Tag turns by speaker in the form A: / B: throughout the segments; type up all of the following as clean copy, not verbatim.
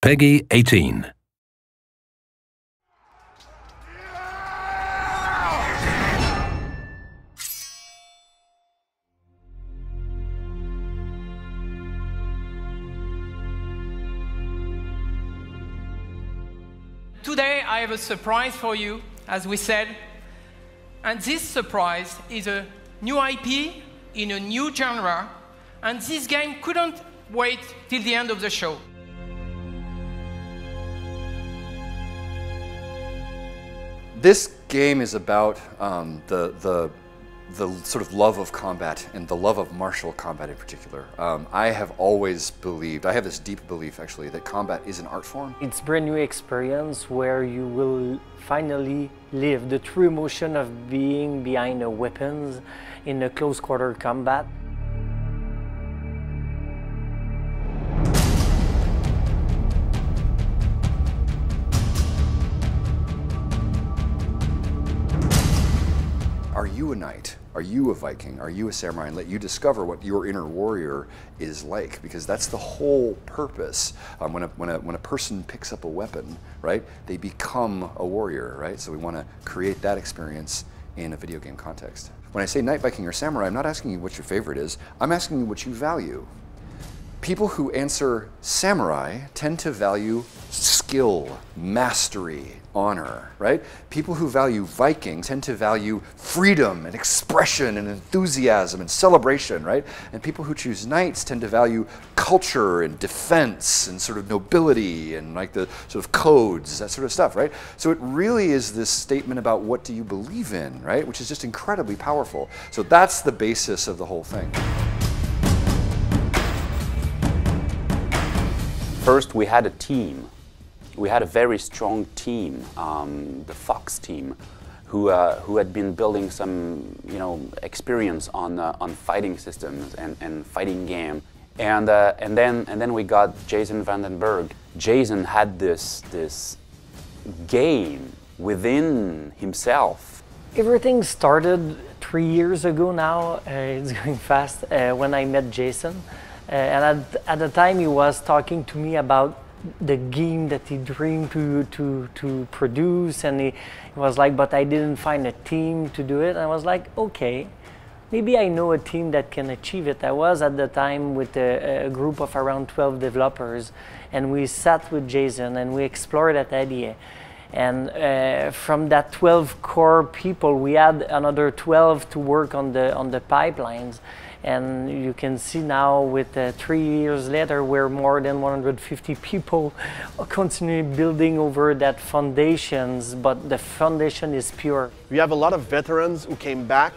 A: Peggy 18.
B: Today I have a surprise for you, as we said, and this surprise is a new IP in a new genre, and this game couldn't wait till the end of the show.
C: This game is about the sort of love of combat and the love of martial combat in particular. I have always believed, I have this deep belief actually, that combat is an art form.
D: It's a brand new experience where you will finally live the true emotion of being behind the weapons in a close quarter combat.
C: Are you a knight? Are you a Viking? Are you a samurai? And let you discover what your inner warrior is like, because that's the whole purpose. When a person picks up a weapon, right, they become a warrior, right? So we want to create that experience in a video game context. When I say knight, Viking, or samurai, I'm not asking you what your favorite is. I'm asking you what you value. People who answer samurai tend to value skill, mastery, honor, right? People who value Viking tend to value freedom and expression and enthusiasm and celebration, right? And people who choose knights tend to value culture and defense and sort of nobility and like the sort of codes, that sort of stuff, right? So it really is this statement about what do you believe in, right? Which is just incredibly powerful. So that's the basis of the whole thing.
E: First, we had a team. We had a very strong team, the Fox team, who had been building some, experience on fighting systems and fighting game. And then we got Jason Vandenberg. Jason had this game within himself.
D: Everything started 3 years ago now. It's going fast. When I met Jason. And at the time he was talking to me about the game that he dreamed to produce, and he was like, but I didn't find a team to do it. And I was like, okay, maybe I know a team that can achieve it. I was at the time with a group of around 12 developers, and we sat with Jason and we explored that idea. And from that 12 core people, we had another 12 to work on the pipelines. And you can see now with 3 years later, we're more than 150 people continually building over that foundations, but the foundation is pure.
F: We have a lot of veterans who came back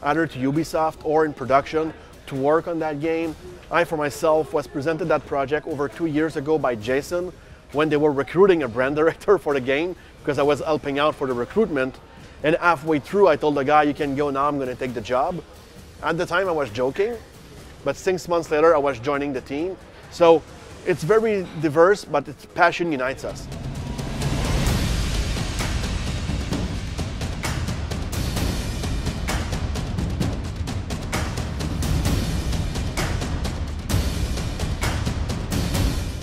F: either to Ubisoft or in production to work on that game. I, for myself, was presented that project over 2 years ago by Jason when they were recruiting a brand director for the game, because I was helping out for the recruitment. And halfway through, I told the guy, you can go now, I'm going to take the job. At the time I was joking, but 6 months later I was joining the team. So it's very diverse, but its passion unites us.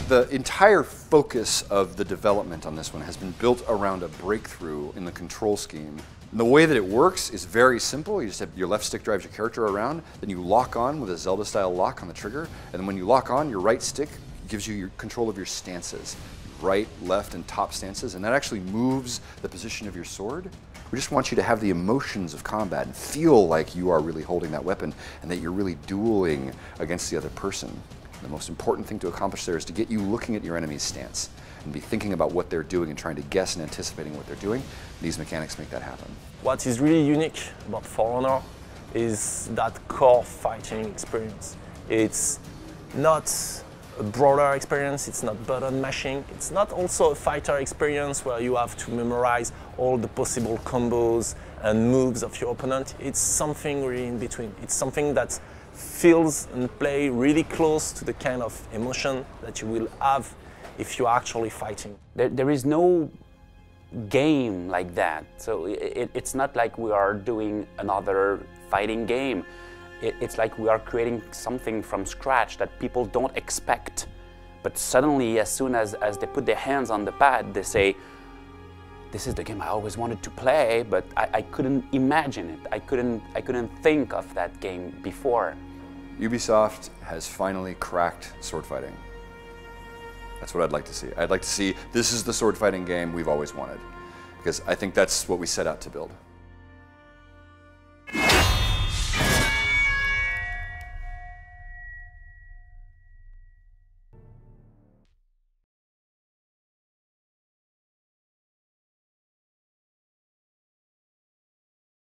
C: The entire focus of the development on this one has been built around a breakthrough in the control scheme. And the way that it works is very simple. You just have your left stick drives your character around, then you lock on with a Zelda-style lock on the trigger, and then when you lock on, your right stick gives you your control of your stances. Right, left, and top stances, and that actually moves the position of your sword. We just want you to have the emotions of combat and feel like you are really holding that weapon and that you're really dueling against the other person. The most important thing to accomplish there is to get you looking at your enemy's stance and be thinking about what they're doing and trying to guess and anticipating what they're doing. These mechanics make that happen.
G: What is really unique about For Honor is that core fighting experience. It's not a broader experience, it's not button mashing, it's not also a fighter experience where you have to memorize all the possible combos and moves of your opponent. It's something really in between. It's something that feels and play really close to the kind of emotion that you will have if you're actually fighting.
E: There is no game like that, so it's not like we are doing another fighting game. It's like we are creating something from scratch that people don't expect, But suddenly, as soon as they put their hands on the pad, they say, this is the game I always wanted to play, but I couldn't imagine it. I couldn't think of that game before.
C: Ubisoft has finally cracked sword fighting. That's what I'd like to see. I'd like to see this is the sword fighting game we've always wanted, because I think that's what we set out to build.